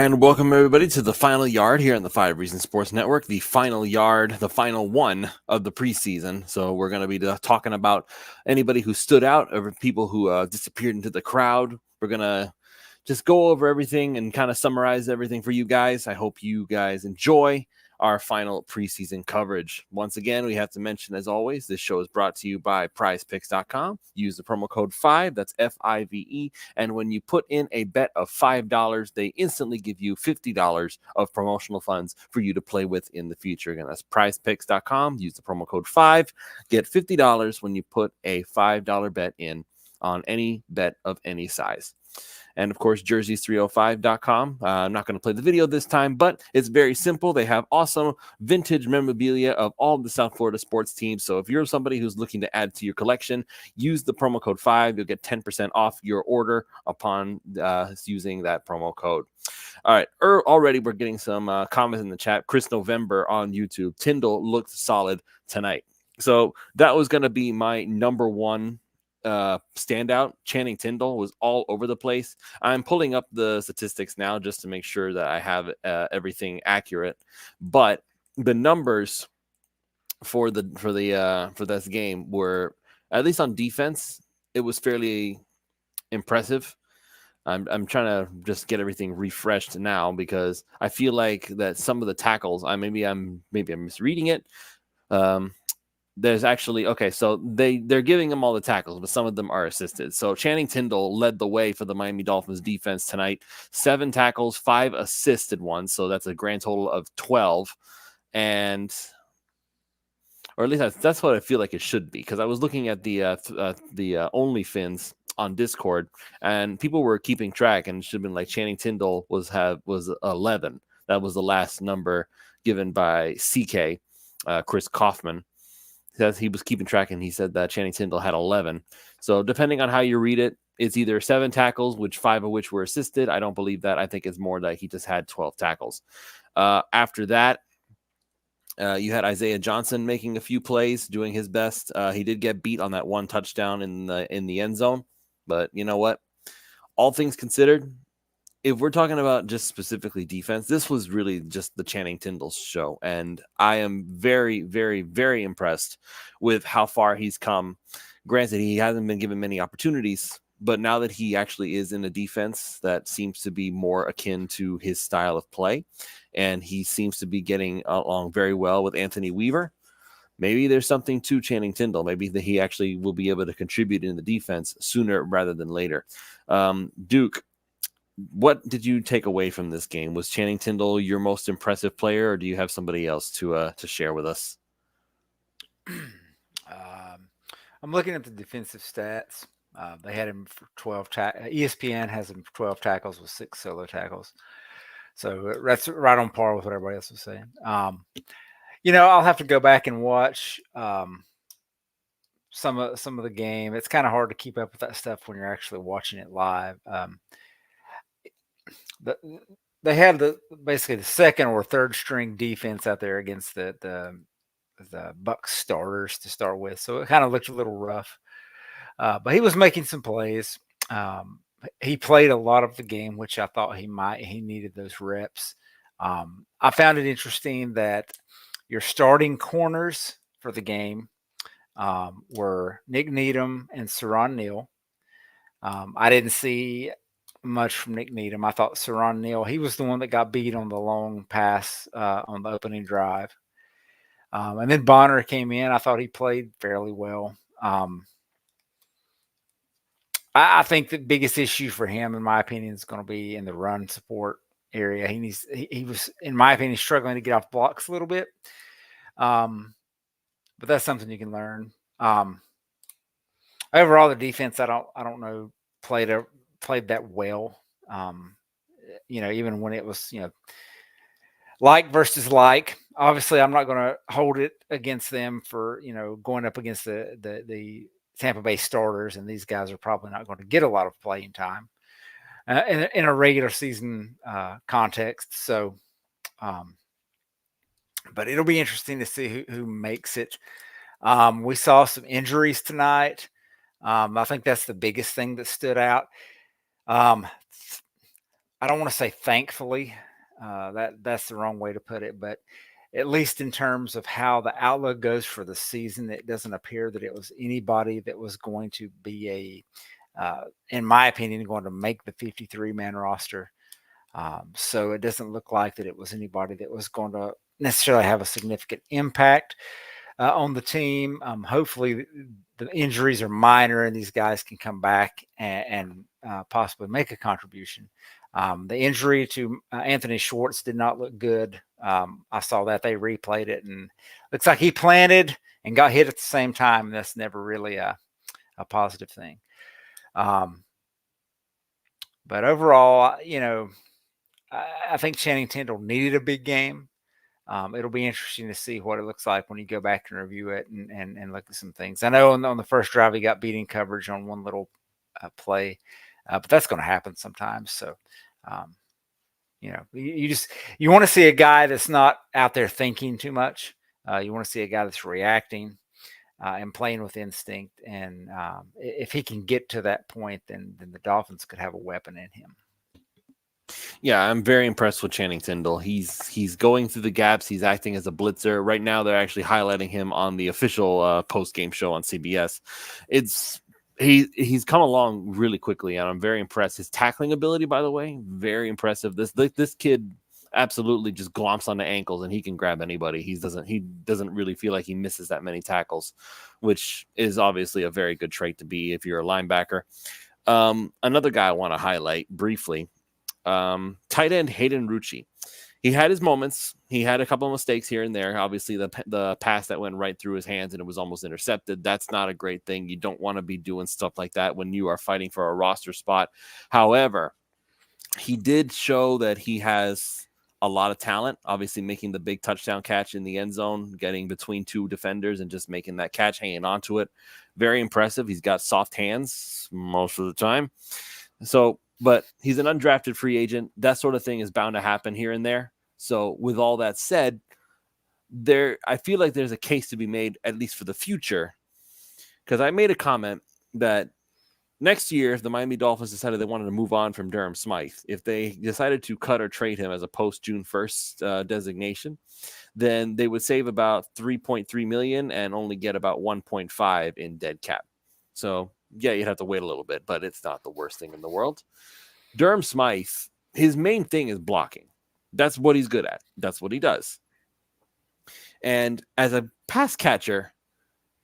And welcome everybody to the final yard here on the 5 Reasons Sports Network, the final yard, the final one of the preseason. So we're going to be talking about anybody who stood out, or people who disappeared into the crowd. We're going to just go over everything and kind of summarize everything for you guys. I hope you guys enjoy our final preseason coverage. Once again, we have to mention, as always, this show is brought to you by prizepicks.com. Use the promo code 5, that's FIVE, and when you put in a bet of $5, they instantly give you $50 of promotional funds for you to play with in the future. Again, that's prizepicks.com. Use the promo code 5, get $50 when you put a $5 bet in on any bet of any size. And of course, jerseys305.com. I'm not going to play the video this time, but it's very simple. They have awesome vintage memorabilia of all of the South Florida sports teams. So if you're somebody who's looking to add to your collection, use the promo code 5. You'll get 10% off your order upon using that promo code. All right. Already we're getting some comments in the chat. Chris November on YouTube. Tyndall looked solid tonight. So that was going to be my number one standout. Channing Tyndall was all over the place. I'm pulling up the statistics now just to make sure that I have everything accurate, but the numbers for this game were, at least on defense, it was fairly impressive. I'm trying to just get everything refreshed now because I feel like that some of the tackles, maybe I'm misreading it. There's actually, okay, so they're giving them all the tackles, but some of them are assisted. So Channing Tyndall led the way for the Miami Dolphins defense tonight. 7 tackles, 5 assisted ones, so that's a grand total of 12. And, or at least that's what I feel like it should be, because I was looking at the OnlyFins on Discord, and people were keeping track, and it should have been like Channing Tyndall was 11. That was the last number given by CK, Chris Kaufman. Says he was keeping track, and he said that Channing Tyndall had 11. So depending on how you read it, it's either 7 tackles, which 5 of which were assisted. I don't believe that. I think it's more like he just had 12 tackles. After that, you had Isaiah Johnson making a few plays, doing his best. He did get beat on that one touchdown in the end zone, but you know what? All things considered, if we're talking about just specifically defense, this was really just the Channing Tyndall show. And I am very, very, very impressed with how far he's come. Granted, he hasn't been given many opportunities, but now that he actually is in a defense that seems to be more akin to his style of play, and he seems to be getting along very well with Anthony Weaver, maybe there's something to Channing Tyndall. Maybe that he actually will be able to contribute in the defense sooner rather than later. Duke, what did you take away from this game? Was Channing Tyndall your most impressive player, or do you have somebody else to share with us? I'm looking at the defensive stats. They had him for 12 ESPN has him for 12 tackles with 6 solo tackles. So that's right on par with what everybody else was saying. I'll have to go back and watch some of the game. It's kind of hard to keep up with that stuff when you're actually watching it live. They had basically the second or third string defense out there against the Bucs starters to start with, so it kind of looked a little rough. But he was making some plays. He played a lot of the game, which I thought he needed those reps. I found it interesting that your starting corners for the game were Nick Needham and Saron Neal. I didn't see much from Nick Needham. I thought Saron Neal, he was the one that got beat on the long pass on the opening drive. And then Bonner came in. I thought he played fairly well. I think the biggest issue for him, in my opinion, is going to be in the run support area. He was, in my opinion, struggling to get off blocks a little bit. But that's something you can learn. Overall, the defense, I don't know, played that well. Even when it was, like versus like. Obviously, I'm not going to hold it against them for, going up against the Tampa Bay starters, and these guys are probably not going to get a lot of playing time in a regular season context. So, but it'll be interesting to see who makes it. We saw some injuries tonight. I think that's the biggest thing that stood out. I don't want to say thankfully, that's the wrong way to put it, but at least in terms of how the outlook goes for the season, it doesn't appear that it was anybody that was going to be in my opinion, going to make the 53-man roster. So it doesn't look like that it was anybody that was going to necessarily have a significant impact on the team. Hopefully, the injuries are minor and these guys can come back and possibly make a contribution. The injury to Anthony Schwartz did not look good. I saw that they replayed it, and looks like he planted and got hit at the same time. That's never really a positive thing. But overall, I think Channing Tindall needed a big game. It'll be interesting to see what it looks like when you go back and review it and look at some things. I know on the first drive he got beating coverage on one little play, but that's going to happen sometimes. So, you want to see a guy that's not out there thinking too much. You want to see a guy that's reacting and playing with instinct. And if he can get to that point, then the Dolphins could have a weapon in him. Yeah, I'm very impressed with Channing Tindall. He's going through the gaps. He's acting as a blitzer. Right now, they're actually highlighting him on the official post-game show on CBS. He's come along really quickly, and I'm very impressed. His tackling ability, by the way, very impressive. This kid absolutely just glomps on the ankles, and he can grab anybody. He doesn't really feel like he misses that many tackles, which is obviously a very good trait to be if you're a linebacker. Another guy I want to highlight briefly. Tight end Hayden Rucci. He had his moments. He had a couple of mistakes here and there. Obviously, the pass that went right through his hands and it was almost intercepted. That's not a great thing. You don't want to be doing stuff like that when you are fighting for a roster spot. However, he did show that he has a lot of talent, obviously making the big touchdown catch in the end zone, getting between two defenders and just making that catch, hanging on to it. Very impressive. He's got soft hands most of the time. So, but he's an undrafted free agent. That sort of thing is bound to happen here and there. So with all that said, I feel like there's a case to be made, at least for the future, because I made a comment that next year, if the Miami Dolphins decided they wanted to move on from Durham Smythe, if they decided to cut or trade him as a post-June 1st designation, then they would save about $3.3 million and only get about 1.5 in dead cap. So, yeah, you'd have to wait a little bit, but it's not the worst thing in the world. Durham Smythe, his main thing is blocking. That's what he's good at. That's what he does. And as a pass catcher,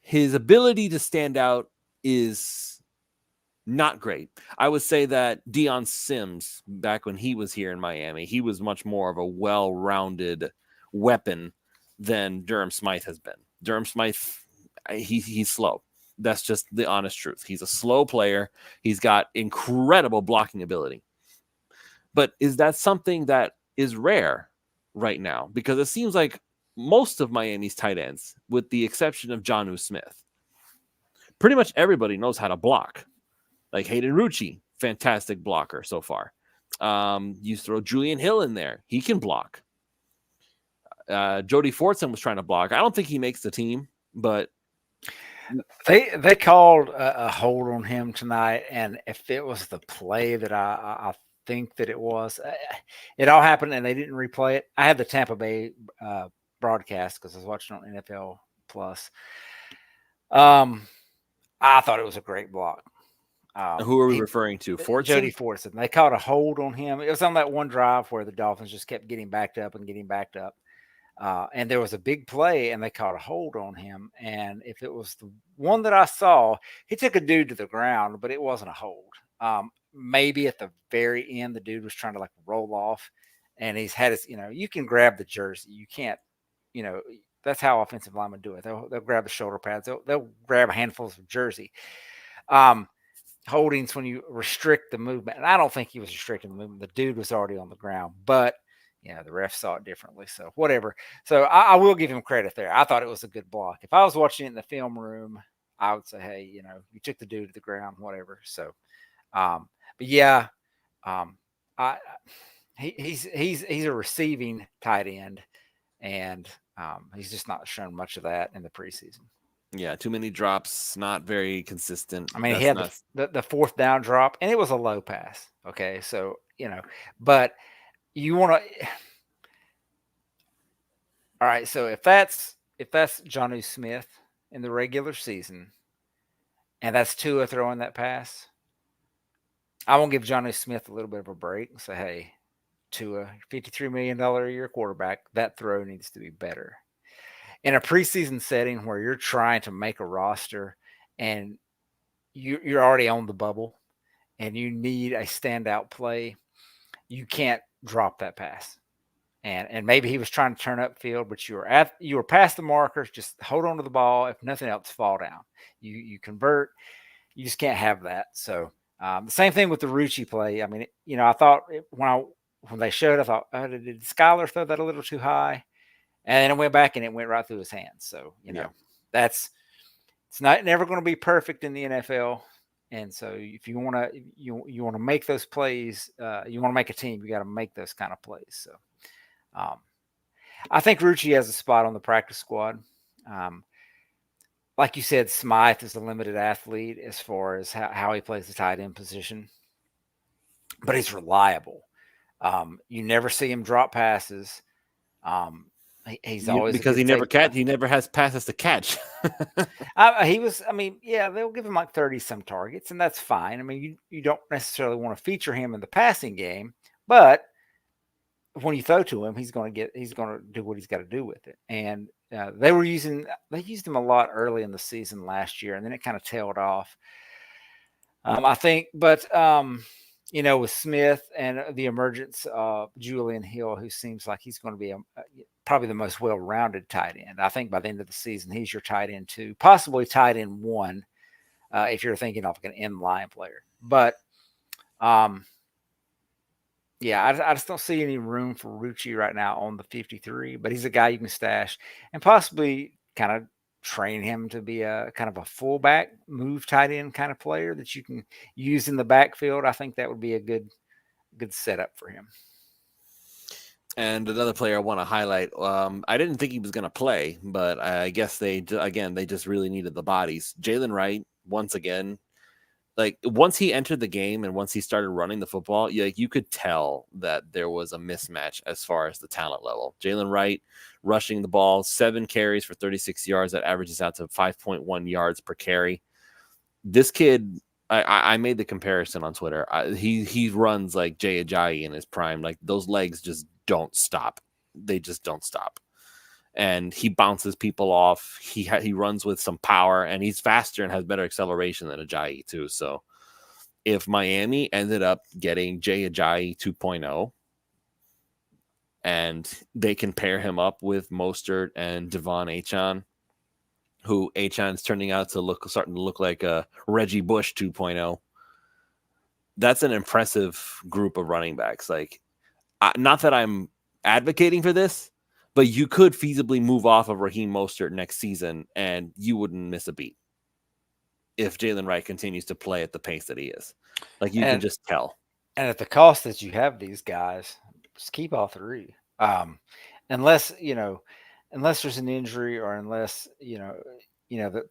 his ability to stand out is not great. I would say that Deion Sims, back when he was here in Miami, he was much more of a well-rounded weapon than Durham Smythe has been. Durham Smythe, he's slow. That's just the honest truth. He's a slow player. He's got incredible blocking ability. But is that something that is rare right now? Because it seems like most of Miami's tight ends, with the exception of Jonnu Smith, pretty much everybody knows how to block. Like Hayden Rucci, fantastic blocker so far. You throw Julian Hill in there. He can block. Jody Fortson was trying to block. I don't think he makes the team, but they called a hold on him tonight, and if it was the play that I think that it was, it all happened and they didn't replay it. I had the Tampa Bay broadcast because I was watching on NFL Plus. I thought it was a great block. Who are we referring to? Fortson? Jody Fortson. They caught a hold on him. It was on that one drive where the Dolphins just kept getting backed up and getting backed up. And there was a big play, and they caught a hold on him. And if it was the one that I saw, he took a dude to the ground, but it wasn't a hold. Maybe at the very end, the dude was trying to like roll off, and he's had his, you can grab the jersey. You can't, that's how offensive linemen do it. They'll grab the shoulder pads. They'll grab handfuls of jersey. Holdings when you restrict the movement. And I don't think he was restricting the movement. The dude was already on the ground, but the ref saw it differently. So whatever. So I will give him credit there. I thought it was a good block. If I was watching it in the film room, I would say, hey, you took the dude to the ground, whatever. So, but yeah, he's a receiving tight end, and he's just not shown much of that in the preseason. Yeah, too many drops, not very consistent. I mean, he That's had not. the fourth down drop, and it was a low pass. Okay, so but you want to. All right, so if that's Jonnu Smith in the regular season, and that's Tua throwing that pass, I won't give Jonnu Smith a little bit of a break and say, hey, Tua, $53 million a year quarterback, that throw needs to be better. In a preseason setting where you're trying to make a roster and you're already on the bubble and you need a standout play, you can't drop that pass. And maybe he was trying to turn upfield, but you were past the markers. Just hold on to the ball. If nothing else, fall down. You convert. You just can't have that. So the same thing with the Rucci play. I mean, I thought when they showed, I thought, did Skyler throw that a little too high? And then it went back and it went right through his hands. So Yeah. that's it's not never going to be perfect in the NFL. And so if you want to you want to make those plays, you want to make a team, you got to make those kind of plays. So I think Rucci has a spot on the practice squad. Um, like you said, Smythe is a limited athlete as far as how he plays the tight end position, but he's reliable. You never see him drop passes. He's always a Because good takedown. he never has passes to catch. I mean, yeah, they'll give him like 30 some targets, and that's fine. I mean, you don't necessarily want to feature him in the passing game, but when you throw to him, he's going to do what he's got to do with it. And they used him a lot early in the season last year, and then it kind of tailed off. I think, but with Smith and the emergence of Julian Hill, who seems like he's going to be probably the most well-rounded tight end. I think by the end of the season, he's your tight end 2, possibly tight end 1, if you're thinking of like an in-line player. But yeah, I just don't see any room for Rucci right now on the 53, but he's a guy you can stash and possibly kind of train him to be a kind of a fullback move tight end kind of player that you can use in the backfield. I think that would be a good setup for him. And another player I want to highlight, I didn't think he was going to play, but I guess they just really needed the bodies. Jalen Wright, once again, like once he entered the game and once he started running the football, you could tell that there was a mismatch as far as the talent level. Jalen Wright rushing the ball, 7 carries for 36 yards. That averages out to 5.1 yards per carry. This kid, I made the comparison on Twitter. He runs like Jay Ajayi in his prime. Like those legs just don't stop. They just don't stop. And he bounces people off. He runs with some power, and he's faster and has better acceleration than Ajayi too. So if Miami ended up getting Jay Ajayi 2.0 and they can pair him up with Mostert and Devon Achane, who Achane's starting to look like a Reggie Bush 2.0, that's an impressive group of running backs. Like, not that I'm advocating for this, but you could feasibly move off of Raheem Mostert next season and you wouldn't miss a beat if Jalen Wright continues to play at the pace that he is. Like, you can just tell. And at the cost that you have these guys, just keep all 3. Unless there's an injury or unless that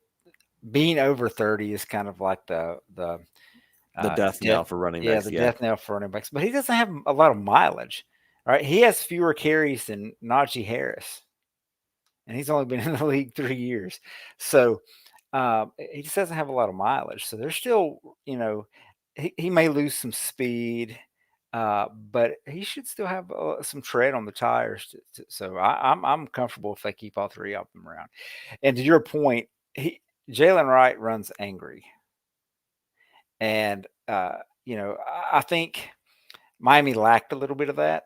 being over 30 is kind of like the death knell for running backs. the death knell for running backs. But he doesn't have a lot of mileage. Right? He has fewer carries than Najee Harris, and he's only been in the league 3 years. So he just doesn't have a lot of mileage. So there's still, he may lose some speed, but he should still have some tread on the tires. So I'm comfortable if they keep all 3 of them around. And to your point, Jalen Wright runs angry, and I think Miami lacked a little bit of that.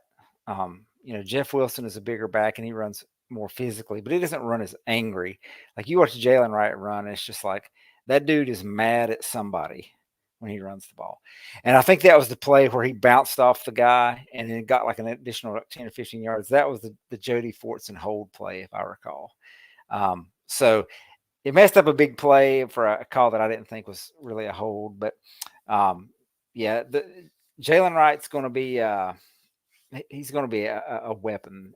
Jeff Wilson is a bigger back and he runs more physically, but he doesn't run as angry. Like you watch Jalen Wright run, and it's just like that dude is mad at somebody when he runs the ball. And I think that was the play where he bounced off the guy and then got like an additional 10 or 15 yards. That was the Jody Fortson hold play, if I recall. So it messed up a big play for a call that I didn't think was really a hold. But Jalen Wright's going to be he's going to be a weapon.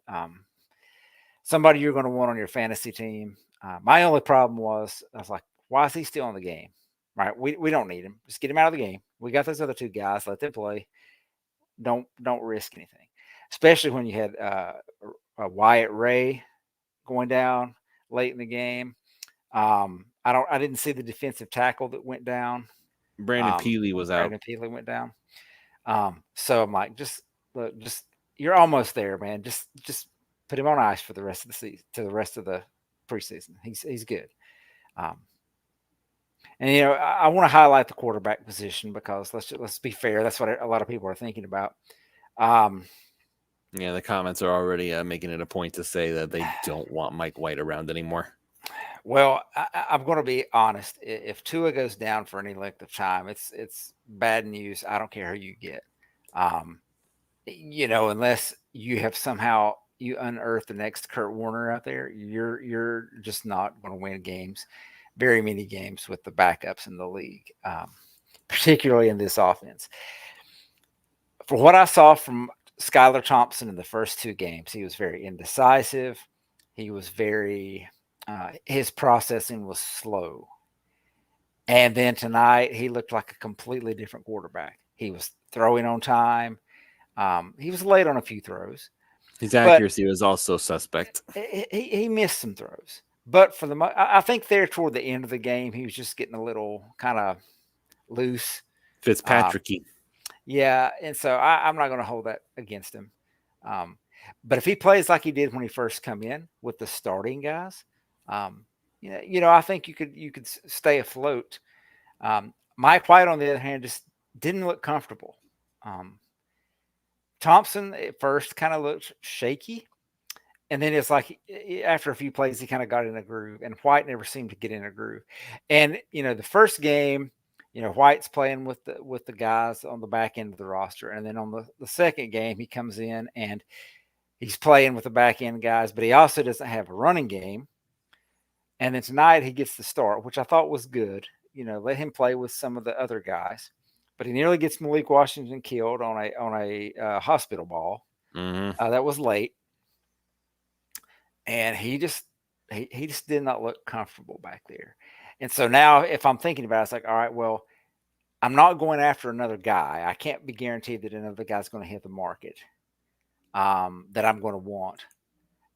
somebody you're going to want on your fantasy team. My only problem was I was like, why is he still in the game? Right? We don't need him. Just get him out of the game. We got those other two guys. Let them play. Don't risk anything, especially when you had Wyatt Ray going down late in the game. I didn't see the defensive tackle that went down. Brandon Peely was out. Brandon Peely went down. So I'm like, look, you're almost there, man. Just put him on ice for the rest of the season, to the rest of the preseason. He's good. And I want to highlight the quarterback position because let's be fair. That's what a lot of people are thinking about. Yeah, the comments are already making it a point to say that they don't want Mike White around anymore. Well, I'm going to be honest. If Tua goes down for any length of time, it's bad news. I don't care who you get. Unless you have somehow you unearth the next Kurt Warner out there, you're just not going to win games, very many games with the backups in the league, particularly in this offense. For what I saw from Skylar Thompson in the first two games, he was very indecisive. He was his processing was slow. And then tonight, he looked like a completely different quarterback. He was throwing on time. He was late on a few throws. His accuracy was also suspect. He missed some throws. But I think there toward the end of the game, he was just getting a little kind of loose. Fitzpatrick-y. Yeah, and so I'm not going to hold that against him. But if he plays like he did when he first come in with the starting guys, I think you could stay afloat. Mike White, on the other hand, just didn't look comfortable. Thompson at first kind of looked shaky, and then it's like after a few plays he kind of got in a groove, and White never seemed to get in a groove. And the first game, White's playing with the guys on the back end of the roster, and then on the second game he comes in and he's playing with the back end guys, but he also doesn't have a running game. And then tonight he gets the start, which I thought was good. Let him play with some of the other guys. But he nearly gets Malik Washington killed on a hospital ball. Mm-hmm. That was late, and he just did not look comfortable back there. And so now, if I'm thinking about it, it's like, all right, well, I'm not going after another guy. I can't be guaranteed that another guy's going to hit the market that I'm going to want.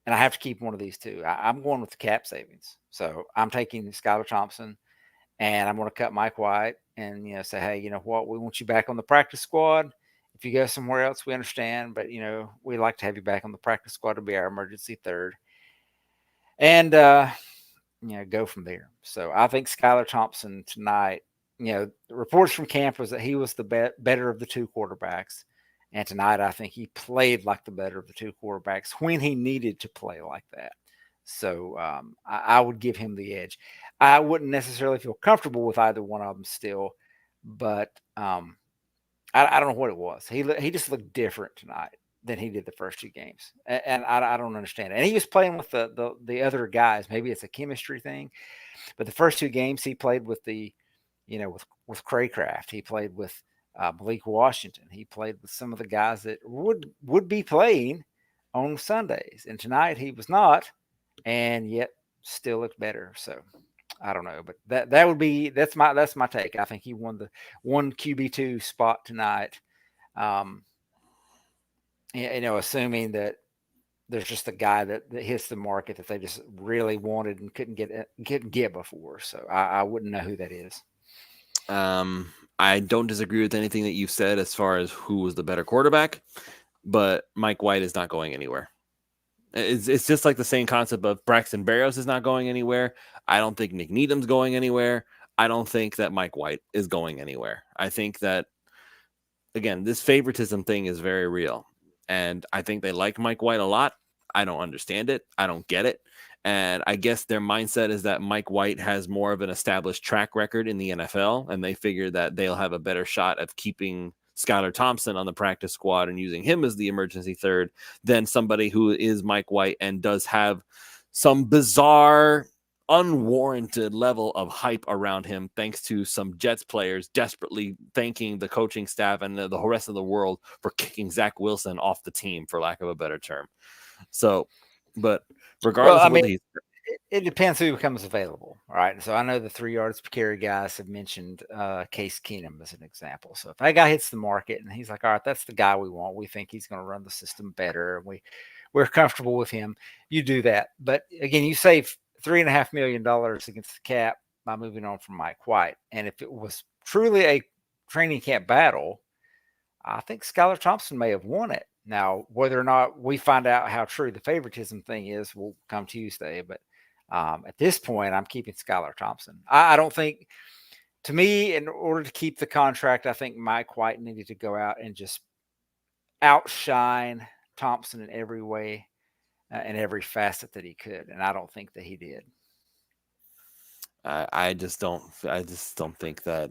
And I have to keep one of these two. I'm going with the cap savings. So I'm taking Skylar Thompson, and I'm going to cut Mike White and, say, hey, you know what? We want you back on the practice squad. If you go somewhere else, we understand. But, we like to have you back on the practice squad to be our emergency third. And, go from there. So I think Skylar Thompson tonight, the reports from camp was that he was the better of the two quarterbacks. And tonight, I think he played like the better of the two quarterbacks when he needed to play like that. So I would give him the edge. I wouldn't necessarily feel comfortable with either one of them still, but I don't know what it was. He just looked different tonight than he did the first two games, and I don't understand it. And he was playing with the other guys. Maybe it's a chemistry thing, but the first two games he played with with Craycraft. He played with Malik Washington. He played with some of the guys that would be playing on Sundays, and tonight he was not, and yet still looked better. So I don't know, but that's my take. I think he won the one QB2 spot tonight. Assuming that there's just a guy that hits the market that they just really wanted and couldn't get before. So I wouldn't know who that is. I don't disagree with anything that you've said as far as who was the better quarterback, but Mike White is not going anywhere. It's just like the same concept of Braxton Berrios is not going anywhere. I don't think Nick Needham's going anywhere. I don't think that Mike White is going anywhere. I think that, again, this favoritism thing is very real. And I think they like Mike White a lot. I don't understand it. I don't get it. And I guess their mindset is that Mike White has more of an established track record in the NFL, and they figure that they'll have a better shot of keeping Skylar Thompson on the practice squad and using him as the emergency third than somebody who is Mike White and does have some bizarre, unwarranted level of hype around him, thanks to some Jets players desperately thanking the coaching staff and the rest of the world for kicking Zach Wilson off the team, for lack of a better term. So, but Well, regardless I of mean, whether he's it depends who becomes available. All right. So I know the 3 yards per carry guys have mentioned Case Keenum as an example. So if that guy hits the market and he's like, all right, that's the guy we want. We think he's going to run the system better. And we're comfortable with him. You do that. But again, you save $3.5 million against the cap by moving on from Mike White. And if it was truly a training camp battle, I think Skylar Thompson may have won it. Now, whether or not we find out how true the favoritism thing is will come Tuesday. But at this point, I'm keeping Skylar Thompson. I don't think, to me, in order to keep the contract, I think Mike White needed to go out and just outshine Thompson in every way, in every facet that he could. And I don't think that he did. I just don't. I just don't think that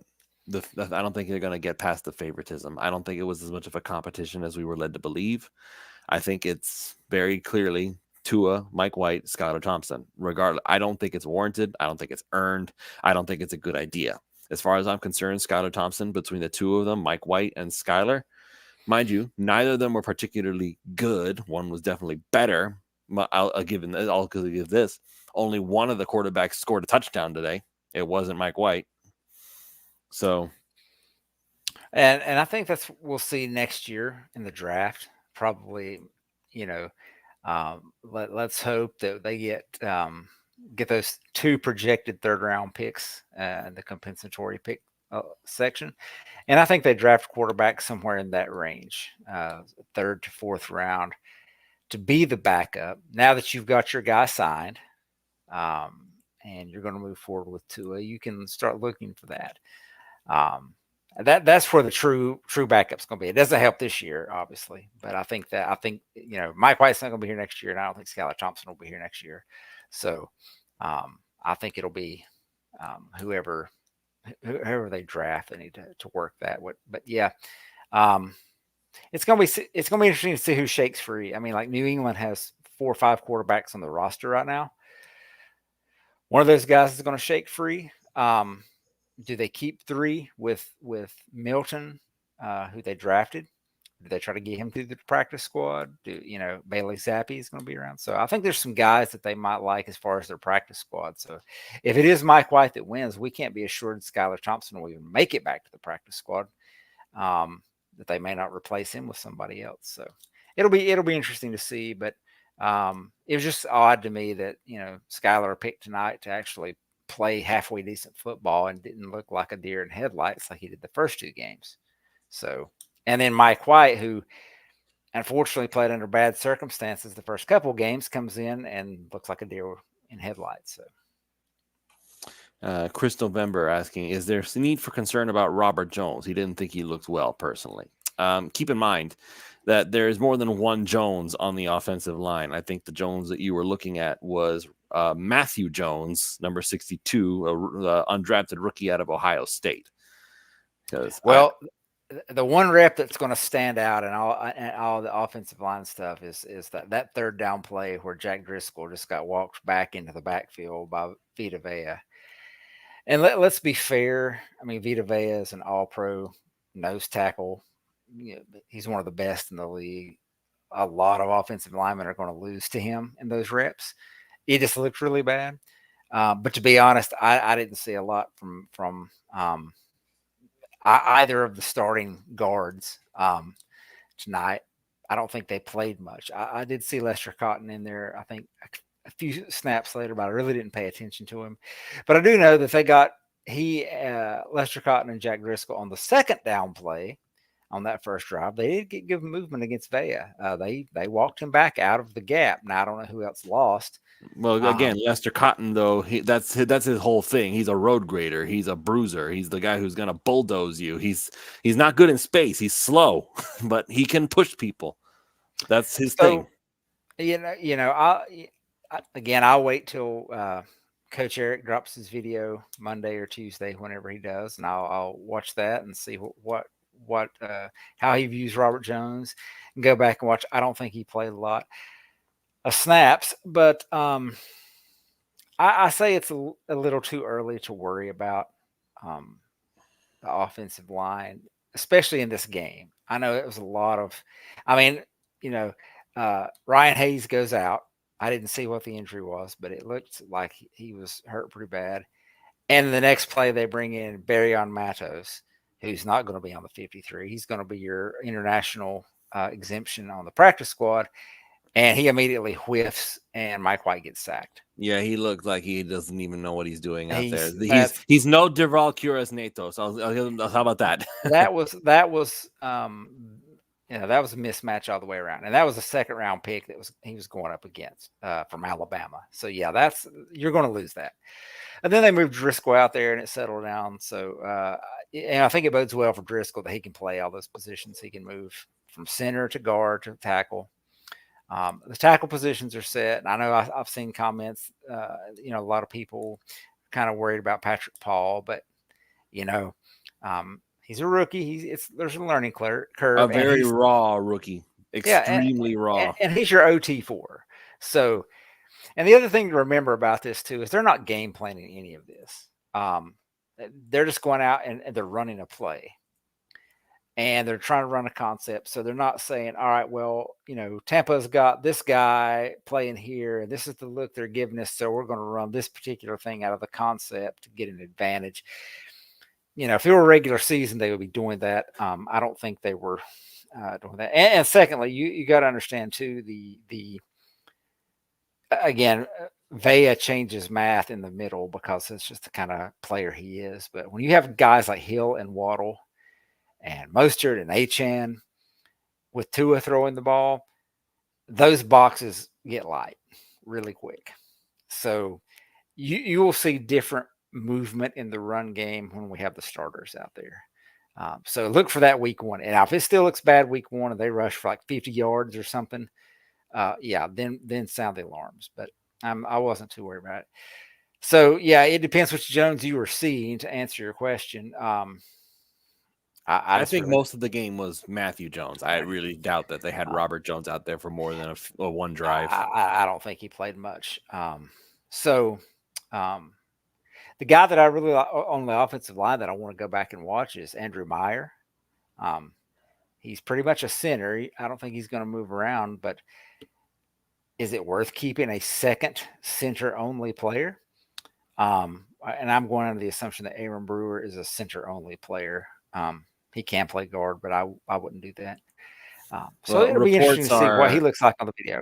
I don't think they're going to get past the favoritism. I don't think it was as much of a competition as we were led to believe. I think it's very clearly Tua, Mike White, Skylar Thompson. Regardless, I don't think it's warranted. I don't think it's earned. I don't think it's a good idea. As far as I'm concerned, Skylar Thompson, between the two of them, Mike White and Skylar, mind you, neither of them were particularly good. One was definitely better. I'll give this. Only one of the quarterbacks scored a touchdown today. It wasn't Mike White. So, and I think that's we'll see next year in the draft. Probably, you know, let's hope that they get those 2 projected third-round picks in the compensatory pick section, and I think they draft quarterback somewhere in that range, 3rd to 4th round, to be the backup. Now that you've got your guy signed, and you're going to move forward with Tua, you can start looking for that. That's where the true backup's going to be. It doesn't help this year, obviously, but I think Mike White's not going to be here next year, and I don't think Skylar Thompson will be here next year. So I think it'll be whoever they draft. They need to work that. But yeah, it's going to be interesting to see who shakes free. I mean, like New England has 4 or 5 quarterbacks on the roster right now. One of those guys is going to shake free. Do they keep 3 with Milton, who they drafted? Do they try to get him through the practice squad? Bailey Zappi is going to be around. So I think there's some guys that they might like as far as their practice squad. So if it is Mike White that wins, we can't be assured Skylar Thompson will even make it back to the practice squad. That they may not replace him with somebody else. So it'll be interesting to see. But it was just odd to me that Skylar picked tonight to actually play halfway decent football and didn't look like a deer in headlights like he did the first 2 games. So, and then Mike White, who unfortunately played under bad circumstances the first couple games, comes in and looks like a deer in headlights. So, Chris November asking, is there need for concern about Robert Jones? He didn't think he looked well personally. Keep in mind that there is more than one Jones on the offensive line. I think the Jones that you were looking at was Matthew Jones, number 62, undrafted rookie out of Ohio State. Well, the one rep that's going to stand out and all the offensive line stuff is that 3rd down play where Jack Driscoll just got walked back into the backfield by Vita Vea. And let's be fair. I mean, Vita Vea is an all-pro nose tackle. He's one of the best in the league. A lot of offensive linemen are going to lose to him in those reps. It just looked really bad. But to be honest, I didn't see a lot from either of the starting guards tonight. I don't think they played much. I did see Lester Cotton in there, I think, a few snaps later, but I really didn't pay attention to him. But I do know that they got Lester Cotton and Jack Driscoll on the 2nd down play on that first drive. They did get good movement against Vea. They walked him back out of the gap. Now, I don't know who else lost. Well, again, Lester Cotton, though, that's his whole thing. He's a road grader. He's a bruiser. He's the guy who's going to bulldoze you. He's not good in space. He's slow, but he can push people. That's his thing. I'll wait till Coach Eric drops his video Monday or Tuesday, whenever he does, and I'll watch that and see how he views Robert Jones, and go back and watch. I don't think he played a lot of snaps, but I say it's a little too early to worry about the offensive line, especially in this game. I know it was a lot of, Ryan Hayes goes out. I didn't see what the injury was, but it looked like he was hurt pretty bad. And the next play, they bring in Barryon Matos, who's not going to be on the 53. He's going to be your international exemption on the practice squad. And he immediately whiffs, and Mike White gets sacked. Yeah, he looked like he doesn't even know what he's doing out there. That's He's no Deval Curas Nato. So how about that? that was that was that was a mismatch all the way around, and that was a second round pick he was going up against from Alabama. So yeah, you're going to lose that. And then they moved Driscoll out there, and it settled down. So and I think it bodes well for Driscoll that he can play all those positions. He can move from center to guard to tackle. The tackle positions are set, and I know I've seen comments. A lot of people kind of worried about Patrick Paul, but he's a rookie. There's a learning curve. A very raw rookie, extremely raw, and he's your OT4. So, and the other thing to remember about this too is they're not game planning any of this. They're just going out and they're running a play. And they're trying to run a concept. So they're not saying, all right, well, Tampa's got this guy playing here, and this is the look they're giving us. So we're going to run this particular thing out of the concept to get an advantage. If it were a regular season, they would be doing that. I don't think they were doing that. And secondly, you got to understand too, again, Vea changes math in the middle because it's just the kind of player he is. But when you have guys like Hill and Waddle, and Mostert and Achane with Tua throwing the ball, those boxes get light really quick. So you will see different movement in the run game when we have the starters out there. So look for that week one. And if it still looks bad week one and they rush for like 50 yards or something, then sound the alarms. But I wasn't too worried about it. So, yeah, it depends which Jones you were seeing to answer your question. I think most of the game was Matthew Jones. I really doubt that they had Robert Jones out there for more than a one drive. I don't think he played much. The guy that I really like on the offensive line that I want to go back and watch is Andrew Meyer. He's pretty much a center. I don't think he's going to move around, but is it worth keeping a second center-only player? And I'm going under the assumption that Aaron Brewer is a center-only player. He can play guard, but I wouldn't do that. So it'll be interesting to see what he looks like on the video.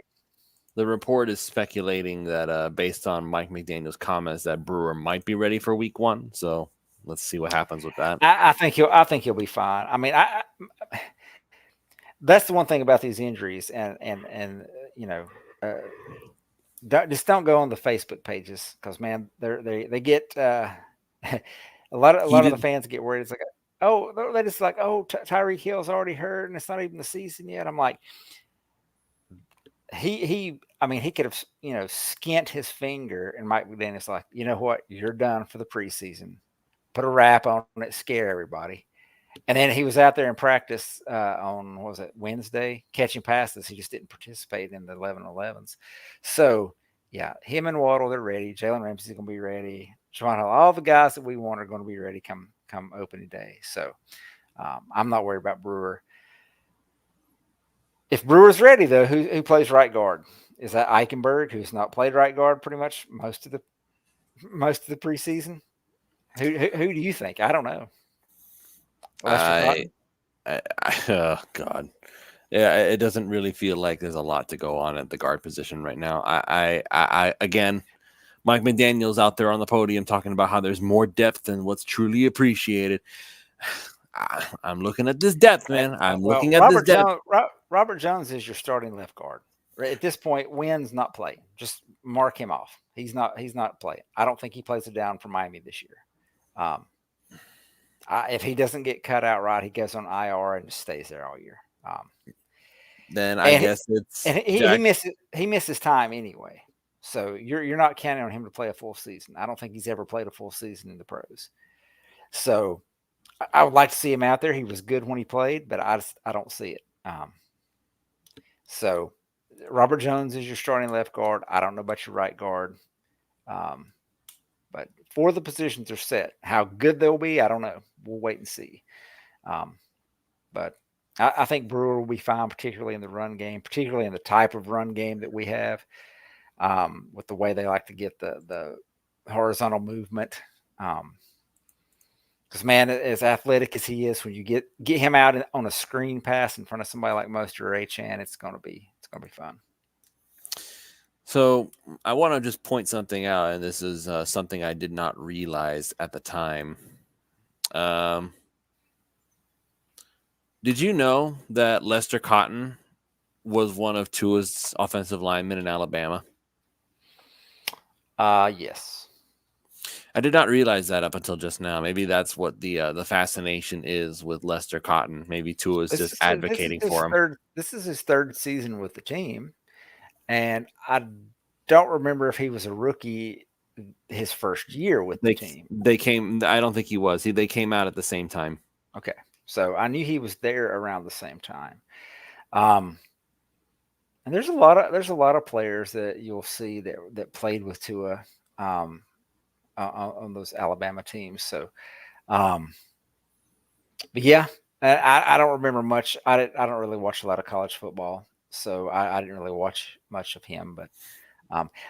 The report is speculating that based on Mike McDaniel's comments that Brewer might be ready for week one. So let's see what happens with that. I think he'll be fine. I mean, that's the one thing about these injuries, and just don't go on the Facebook pages because man, they get a lot of the fans get worried. It's like, oh, they just like, oh, Tyreek Hill's already hurt, and it's not even the season yet. I'm like, he could have skint his finger, and Mike McDaniel's like, you know what, you're done for the preseason. Put a wrap on it, scare everybody. And then he was out there in practice on, what was it, Wednesday, catching passes. He just didn't participate in the 11-11s. So, yeah, him and Waddle, they're ready. Jalen Ramsey's going to be ready. All the guys that we want are going to be ready come opening day. So, I'm not worried about Brewer. If Brewer's ready, though, who plays right guard? Is that Eichenberg, who's not played right guard pretty much most of the preseason? Who do you think? I don't know. Oh God, yeah, it doesn't really feel like there's a lot to go on at the guard position right now. I again, Mike McDaniel's out there on the podium talking about how there's more depth than what's truly appreciated. I'm looking at this depth, man. Looking at this depth. Robert Jones is your starting left guard. At this point, Wynn's not playing. Just mark him off. He's not playing. I don't think he plays it down for Miami this year. If he doesn't get cut out right, he goes on IR and just stays there all year. Then I guess it's he misses time anyway. So you're not counting on him to play a full season. I don't think he's ever played a full season in the pros. So I would like to see him out there. He was good when he played, but I don't see it. So Robert Jones is your starting left guard. I don't know about your right guard. But for the positions are set. How good they'll be, I don't know. We'll wait and see. But I think Brewer will be fine, particularly in the run game, particularly in the type of run game that we have. with the way they like to get the horizontal movement. Because man, as athletic as he is, when you get him out on a screen pass in front of somebody like Mostert or Achane, it's gonna be fun. So I want to just point something out, and this is something I did not realize at the time. Did you know that Lester Cotton was one of Tua's offensive linemen in Alabama? Yes. I did not realize that up until just now. Maybe that's what the fascination is with Lester Cotton. Maybe Tua's just advocating for him. This is his third season with the team, and I don't remember if he was a rookie his first year with the team. They came. I don't think he was. They came out at the same time. Okay, so I knew he was there around the same time. And there's a lot of players that you'll see that played with Tua on those Alabama teams. So, but yeah, I don't remember much. I don't really watch a lot of college football, so I didn't really watch much of him. But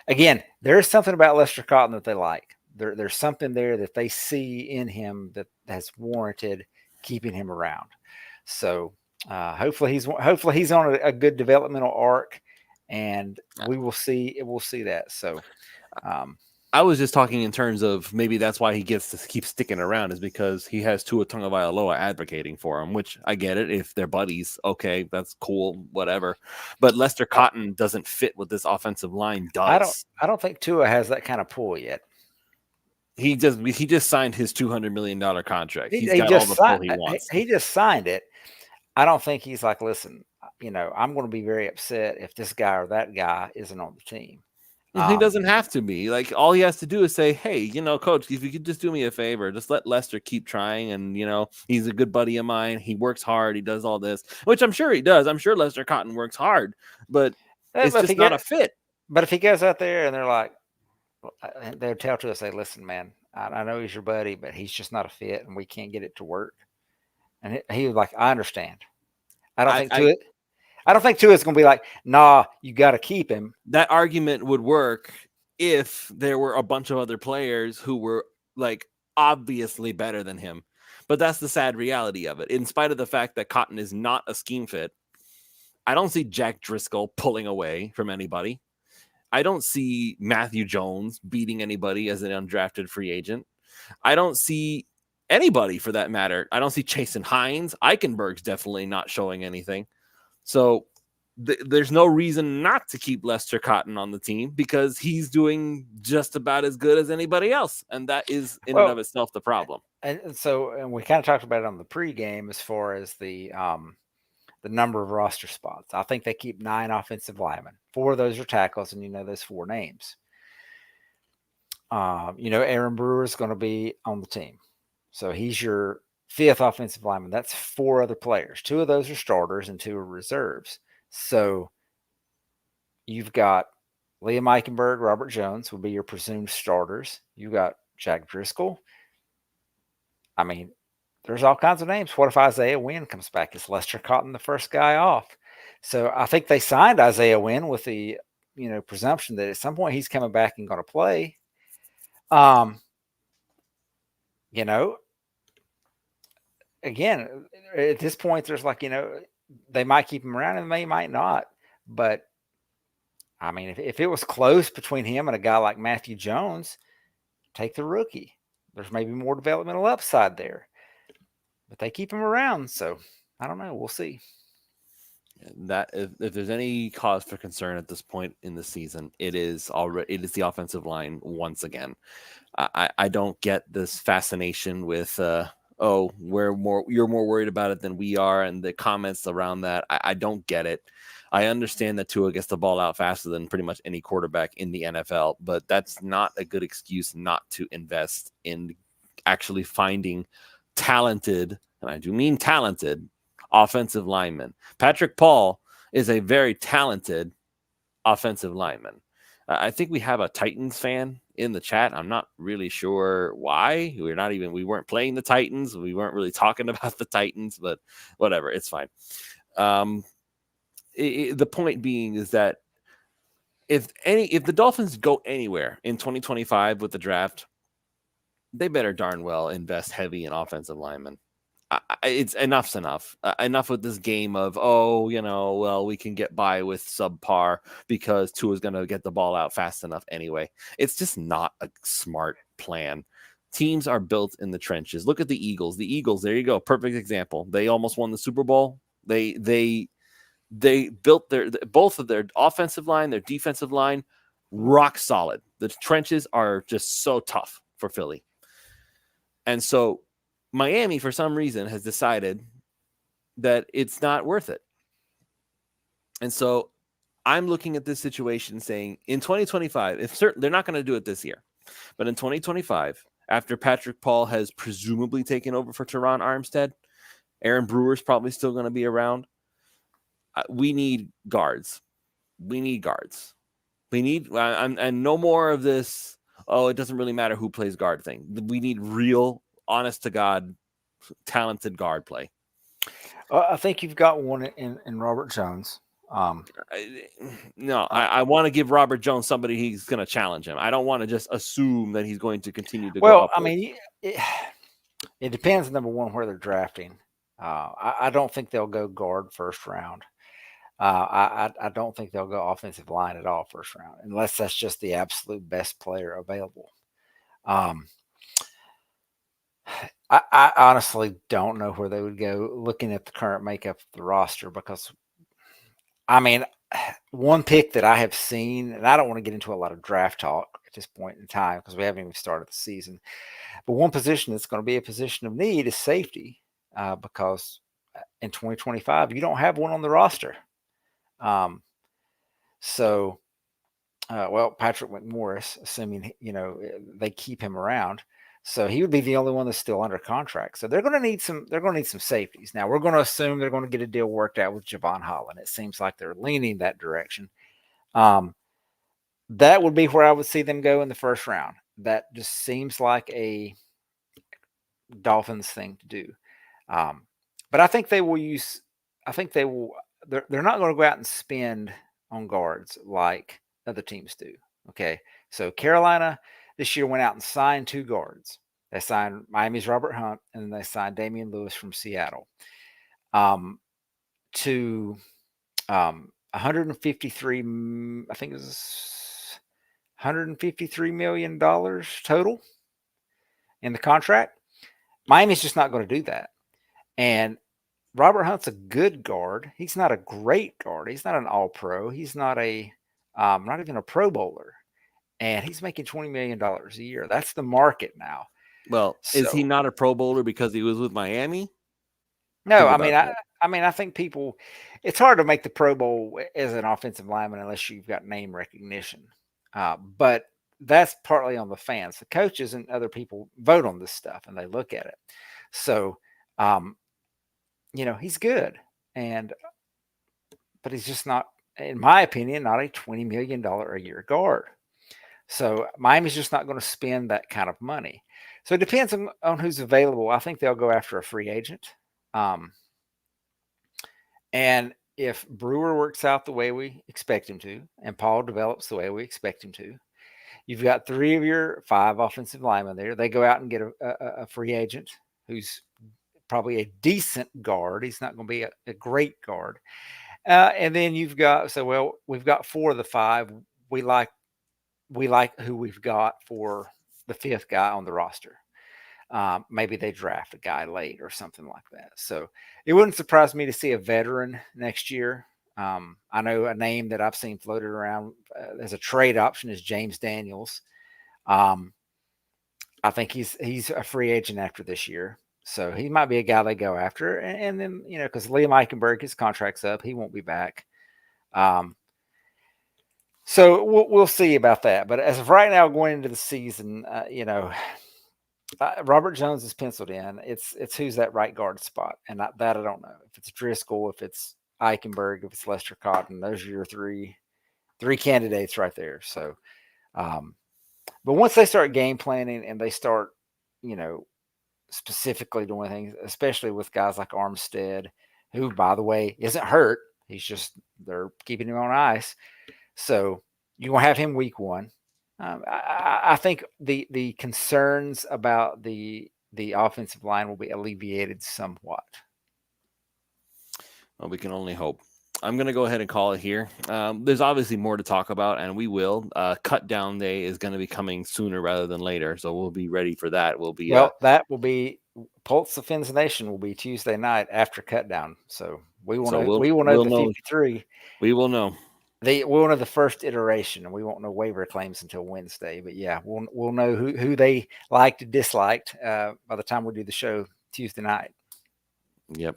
again, there is something about Lester Cotton that they like. There's something there that they see in him that has warranted keeping him around. So hopefully he's on a good developmental arc, and we will see that. So I was just talking in terms of maybe that's why he gets to keep sticking around, is because he has Tua Tagovailoa advocating for him, which I get it. If they're buddies, okay, that's cool, whatever. But Lester Cotton doesn't fit what this offensive line does. I don't think Tua has that kind of pull yet. He just signed his $200 million contract. He's got all the pull he wants. He just signed it. I don't think he's like, listen, I'm going to be very upset if this guy or that guy isn't on the team. He doesn't have to be. Like, all he has to do is say, hey, coach, if you could just do me a favor, just let Lester keep trying. And, he's a good buddy of mine. He works hard. He does all this, which I'm sure he does. I'm sure Lester Cotton works hard, but it's just not a fit. But if he goes out there and they're like, they'll tell to us, say, listen, man, I know he's your buddy, but he's just not a fit and we can't get it to work. And he was like, I understand. I don't think Tua's going to be like, nah, you got to keep him. That argument would work if there were a bunch of other players who were like obviously better than him. But that's the sad reality of it. In spite of the fact that Cotton is not a scheme fit, I don't see Jack Driscoll pulling away from anybody. I don't see Matthew Jones beating anybody as an undrafted free agent. I don't see anybody for that matter. I don't see Chasen Hines. Eichenberg's definitely not showing anything. So there's no reason not to keep Lester Cotton on the team because he's doing just about as good as anybody else. And that is in and of itself the problem. And we kind of talked about it on the pregame as far as the number of roster spots. I think they keep 9 offensive linemen. 4 of those are tackles, and those 4 names. Aaron Brewer is going to be on the team. So he's your 5th offensive lineman. That's 4 other players. 2 of those are starters and 2 are reserves. So you've got Liam Eichenberg, Robert Jones will be your presumed starters. You got Jack Driscoll. I mean, there's all kinds of names. What if Isaiah Wynn comes back? Is Lester Cotton the first guy off? So I think they signed Isaiah Wynn with the presumption that at some point he's coming back and going to play. Again, at this point, there's like, they might keep him around and they might not. But I mean, if it was close between him and a guy like Matthew Jones, take the rookie. There's maybe more developmental upside there. But they keep him around, so I don't know. We'll see. That if there's any cause for concern at this point in the season, it is the offensive line once again. I don't get this fascination with you're more worried about it than we are, and the comments around that. I don't get it. I understand that Tua gets the ball out faster than pretty much any quarterback in the NFL, but that's not a good excuse not to invest in actually finding talented, and I do mean talented, offensive linemen. Patrick Paul is a very talented offensive lineman. I think we have a Titans fan in the chat. I'm not really sure why. We weren't playing the Titans. We weren't really talking about the Titans, but whatever, it's fine. The point being is that if the Dolphins go anywhere in 2025 with the draft, they better darn well invest heavy in offensive linemen. It's enough's enough. Enough with this game of, oh, well, we can get by with subpar because Tua's going to get the ball out fast enough anyway. It's just not a smart plan. Teams are built in the trenches. Look at the Eagles. The Eagles, there you go, perfect example. They almost won the Super Bowl. They built both of their offensive line, their defensive line, rock solid. The trenches are just so tough for Philly. And so Miami, for some reason, has decided that it's not worth it. And so I'm looking at this situation saying in 2025, they're not going to do it this year, but in 2025, after Patrick Paul has presumably taken over for Teron Armstead, Aaron Brewer's probably still going to be around. We need guards. We need and no more of this, oh, it doesn't really matter who plays guard thing. We need real, honest to God, talented guard play. I think you've got one in Robert Jones. I want to give Robert Jones somebody he's going to challenge him. I don't want to just assume that he's going to continue to go upwards. I mean, it depends, number one, where they're drafting. I don't think they'll go guard first round. I don't think they'll go offensive line at all first round, unless that's just the absolute best player available. I honestly don't know where they would go looking at the current makeup of the roster, because, I mean, one pick that I have seen, and I don't want to get into a lot of draft talk at this point in time because we haven't even started the season, but one position that's going to be a position of need is safety, because in 2025, you don't have one on the roster. Patrick McMorris, assuming, they keep him around. So he would be the only one that's still under contract. So they're going to need some safeties. Now we're going to assume they're going to get a deal worked out with Javon Holland. It seems like they're leaning that direction. That would be where I would see them go in the first round. That just seems like a Dolphins thing to do. But I think they will they're not going to go out and spend on guards like other teams do. Okay. So Carolina this year went out and signed 2 guards. They signed Miami's Robert Hunt, and then they signed Damian Lewis from Seattle to 153, I think it was $153 million total in the contract. Miami's just not going to do that. And Robert Hunt's a good guard. He's not a great guard. He's not an all-pro. He's not not even a Pro Bowler. And he's making $20 million a year. That's the market now. Well, is he not a Pro Bowler because he was with Miami? No, I think people, it's hard to make the Pro Bowl as an offensive lineman unless you've got name recognition. But that's partly on the fans. The coaches and other people vote on this stuff and they look at it. So, he's good. But he's just not, in my opinion, not a $20 million a year guard. So Miami's just not going to spend that kind of money. So it depends on who's available. I think they'll go after a free agent. And if Brewer works out the way we expect him to, and Paul develops the way we expect him to, you've got 3 of your 5 offensive linemen there. They go out and get a free agent who's probably a decent guard. He's not going to be a great guard. And then we've got 4 of the 5. We like who we've got for the 5th guy on the roster. Maybe they draft a guy late or something like that. So it wouldn't surprise me to see a veteran next year. I know a name that I've seen floated around as a trade option is James Daniels. I think he's a free agent after this year. So he might be a guy they go after. And then, because Liam Eichenberg, his contract's up, he won't be back. So we'll see about that. But as of right now, going into the season, Robert Jones is penciled in. It's who's that right guard spot, and I don't know if it's Driscoll, if it's Eichenberg, if it's Lester Cotton. Those are your three candidates right there. So, but once they start game planning and they start, specifically doing things, especially with guys like Armstead, who, by the way, isn't hurt. They're keeping him on ice. So You're going to have him week 1. I think the concerns about the offensive line will be alleviated somewhat. Well, we can only hope. I'm going to go ahead and call it here. There's obviously more to talk about, and we will. Cut down day is going to be coming sooner rather than later, so we'll be ready for that. We'll be that will be Pulse of Fins Nation will be Tuesday night after cut down. So we will know the 53. We will know. We'll know the first iteration, and we won't know waiver claims until Wednesday. But yeah, we'll know who they liked and disliked by the time we do the show Tuesday night. Yep.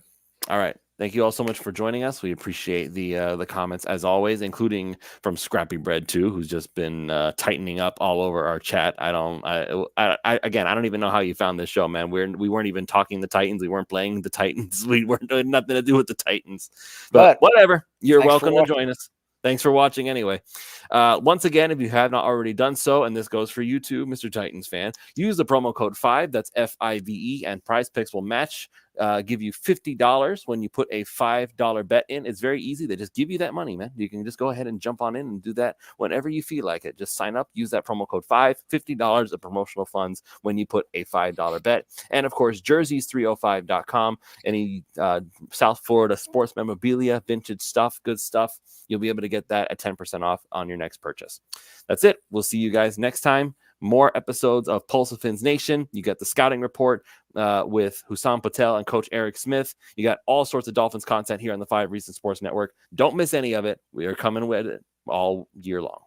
All right. Thank you all so much for joining us. We appreciate the comments as always, including from Scrappy Bread too, who's just been tightening up all over our chat. I don't even know how you found this show, man. We weren't even talking the Titans. We weren't playing the Titans. We weren't doing nothing to do with the Titans. But whatever. You're welcome to join us. Thanks for watching anyway. Once again, if you have not already done so, and this goes for you too, Mr. Titans fan, use the promo code 5, that's FIVE, and Prize Picks will match, give you $50 when you put a $5 bet in. It's very easy. They just give you that money, man. You can just go ahead and jump on in and do that whenever you feel like it. Just sign up, use that promo code 5, $50 of promotional funds when you put a $5 bet. And of course, jerseys305.com, any South Florida sports memorabilia, vintage stuff, good stuff, you'll be able to get that at 10% off on your next purchase. That's it. We'll see you guys next time. More episodes of Pulse of Fins Nation. You got the scouting report with Hussam Patel and Coach Eric Smith. You got all sorts of Dolphins content here on the 5 Reasons Sports Network. Don't miss any of it. We are coming with it all year long.